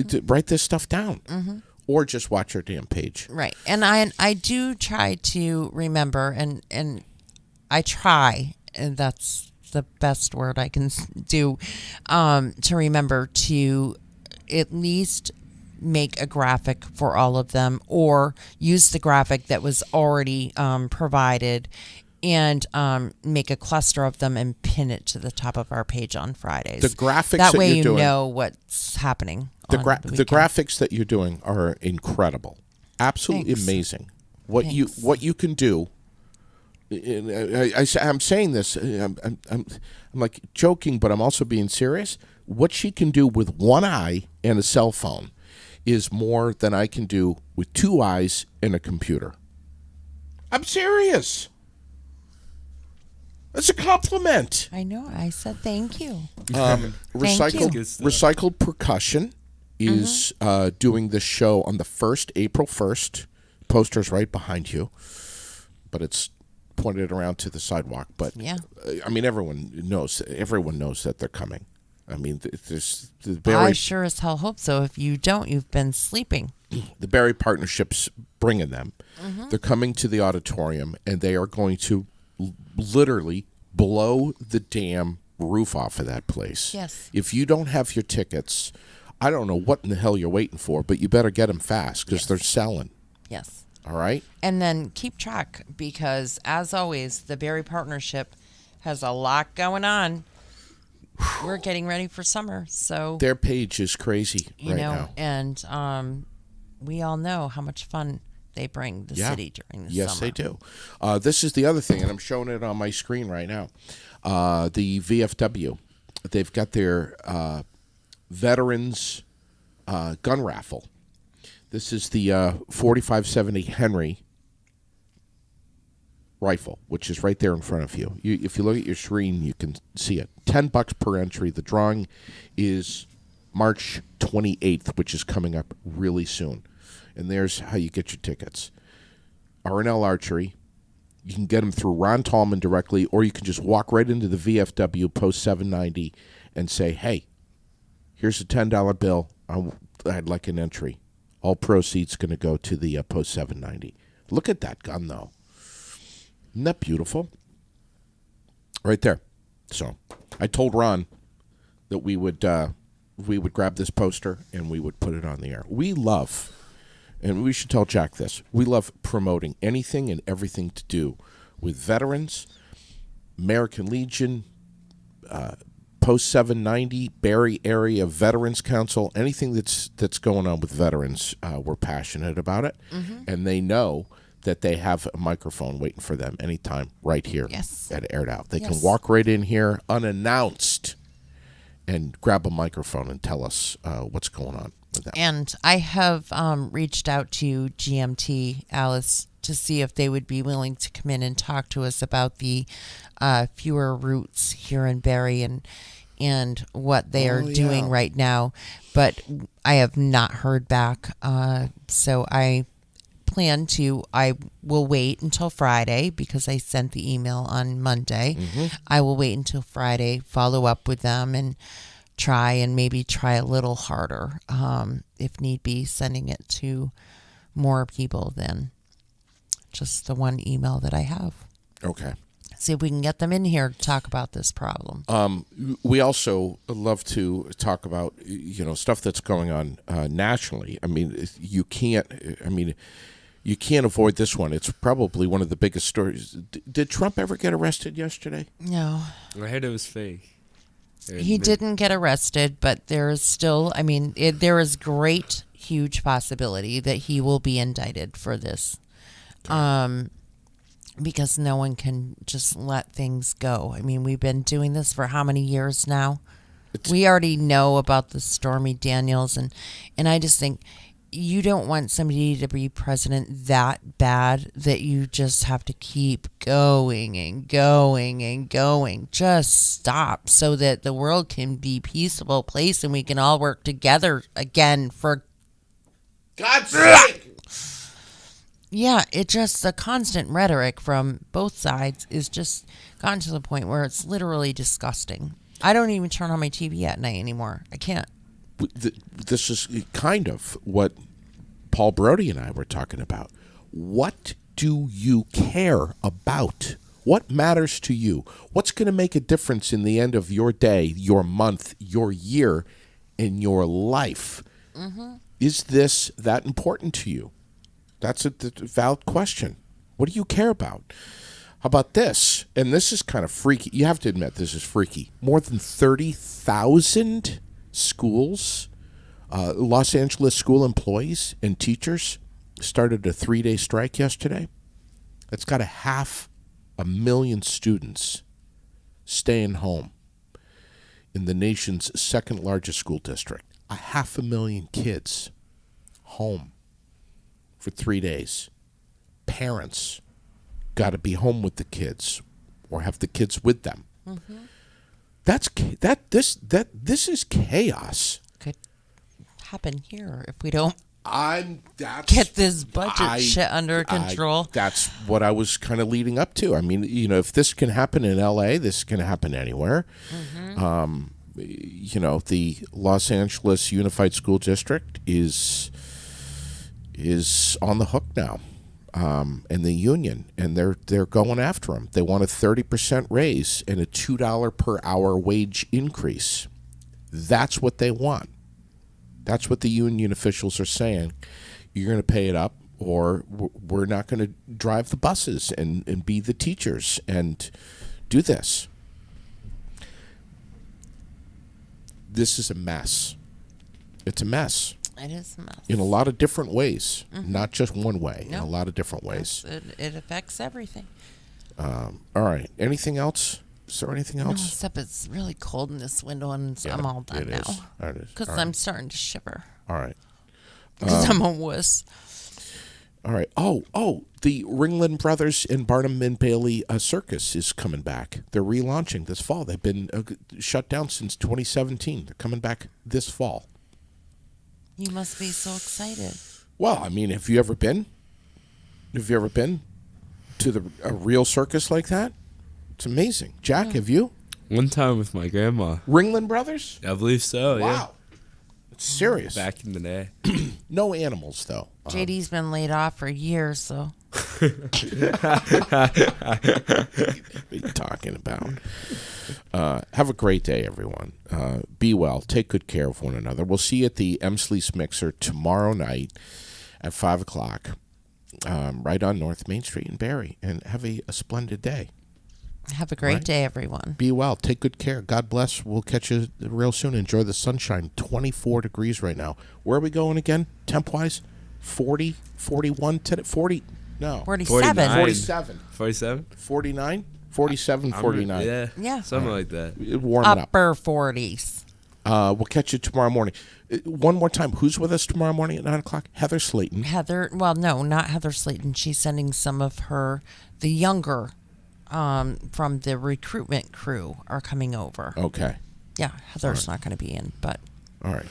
to write this stuff down. Or just watch our damn page. Right. And I do try to remember, and I try, and that's the best word I can do, to remember to at least make a graphic for all of them, or use the graphic that was already provided, and make a cluster of them and pin it to the top of our page on Fridays. The graphics that way you're you doing, know what's happening. The graphics that you're doing are incredible, absolutely Thanks. amazing. What you can do. I'm saying this. I'm like joking, but I'm also being serious. What she can do with one eye and a cell phone is more than I can do with two eyes and a computer. I'm serious. That's a compliment. I know. I said thank you. Recycled Percussion is doing this show on the 1st, April 1st. Poster's right behind you, but it's pointed around to the sidewalk. But yeah, I mean, everyone knows that they're coming. I mean, I sure as hell hope so. If you don't, you've been sleeping. The Barry Partnership's bringing them. They're coming to the auditorium, and they are going to literally blow the damn roof off of that place. Yes. If you don't have your tickets, I don't know what in the hell you're waiting for, but you better get them fast because they're selling. Yes. All right? And then keep track, because as always, the Barry Partnership has a lot going on. We're getting ready for summer, so their page is crazy now. And we all know how much fun they bring the city during the summer. Yes, they do. This is the other thing, and I'm showing it on my screen right now. The VFW, they've got their veterans gun raffle. This is the 4570 Henry rifle, which is right there in front of you. If you look at your screen, you can see it. $10 per entry. The drawing is March 28th, which is coming up really soon. And there's how you get your tickets. R&L Archery. You can get them through Ron Tallman directly, or you can just walk right into the VFW Post 790 and say, hey, here's a $10 bill. I'd like an entry. All proceeds going to go to the Post 790. Look at that gun, though. Isn't that beautiful? Right there. So I told Ron that we would grab this poster and we would put it on the air. We love, and we should tell Jack this, we love promoting anything and everything to do with veterans, American Legion, Post 790, Barry Area Veterans Council, anything that's going on with veterans, we're passionate about it. And they know that they have a microphone waiting for them anytime right here at Aired Out. They can walk right in here unannounced and grab a microphone and tell us what's going on with them. And I have reached out to GMT, Alice, to see if they would be willing to come in and talk to us about the fewer routes here in Barry and what they are doing right now. But I have not heard back. So I plan to. I will wait until Friday because I sent the email on Monday. I will wait until Friday, follow up with them, and try a little harder, if need be, sending it to more people than just the one email that I have. Okay. See if we can get them in here to talk about this problem. We also love to talk about, stuff that's going on nationally. I mean, you can't avoid this one. It's probably one of the biggest stories. Did Trump ever get arrested yesterday? No. I heard it was fake. He didn't get arrested, but there is still, there is great, huge possibility that he will be indicted for this. Because no one can just let things go. I mean, we've been doing this for how many years now? We already know about the Stormy Daniels, and I just think you don't want somebody to be president that bad that you just have to keep going and going and going. Just stop so that the world can be a peaceable place and we can all work together again for God's sake! Yeah, it just, the constant rhetoric from both sides is just gotten to the point where it's literally disgusting. I don't even turn on my TV at night anymore. I can't. This is kind of what Paul Brody and I were talking about. What do you care about? What matters to you? What's going to make a difference in the end of your day, your month, your year, and your life? Is this that important to you? That's a valid question. What do you care about? How about this? And this is kind of freaky. You have to admit this is freaky. More than 30,000 schools, Los Angeles school employees and teachers started a 3-day strike yesterday. That's got 500,000 students staying home in the nation's second largest school district. 500,000 kids home for 3 days. Parents got to be home with the kids or have the kids with them. This is chaos. Could happen here if we don't get this budget shit under control. That's what I was kind of leading up to. I mean, if this can happen in LA, this can happen anywhere. The Los Angeles Unified School District is on the hook now, and the union, and they're going after them. They want a 30% raise and a $2 per hour wage increase. That's what they want. That's what the union officials are saying. You're going to pay it up, or we're not going to drive the buses and be the teachers and do this. This is a mess. It's a mess. It is a mess. In a lot of different ways, not just one way, in a lot of different ways. It affects everything. All right. Anything else? Is there anything else? No, except it's really cold in this window, and I'm all done now. It is. Because I'm starting to shiver. All right. Because I'm a wuss. All right. Oh, the Ringling Brothers and Barnum and Bailey circus is coming back. They're relaunching this fall. They've been shut down since 2017. They're coming back this fall. You must be so excited. Well, I mean, have you ever been? Have you ever been to a real circus like that? It's amazing. Jack, have you? One time with my grandma. Ringling Brothers? I believe so, yeah. Wow. It's serious. Back in the day. No animals, though. JD's been laid off for years, so. What are you talking about? Have a great day, everyone. Be well. Take good care of one another. We'll see you at the Emsleys Mixer tomorrow night at 5 o'clock, right on North Main Street in Barrie. And have a splendid day. Have a great day, everyone. Be well. Take good care. God bless. We'll catch you real soon. Enjoy the sunshine. 24 degrees right now. Where are we going again, temp-wise? 40, 41, 40, no. 47. 47. 47? 49? 47, 49. Yeah. Something like that. Warm it up. Upper 40s. We'll catch you tomorrow morning. One more time. Who's with us tomorrow morning at 9 o'clock? Heather Slayton. Well, no, not Heather Slayton. She's sending some of the younger from the recruitment crew are coming over. Okay. Yeah, Heather's not going to be in, but. All right.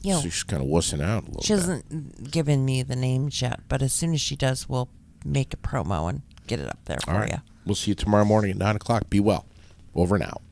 You know, so she's kind of wussing out a little she bit. hasn't given me the names yet, but as soon as she does, we'll make a promo and get it up there for you. We'll see you tomorrow morning at 9 o'clock. Be well. Over and out.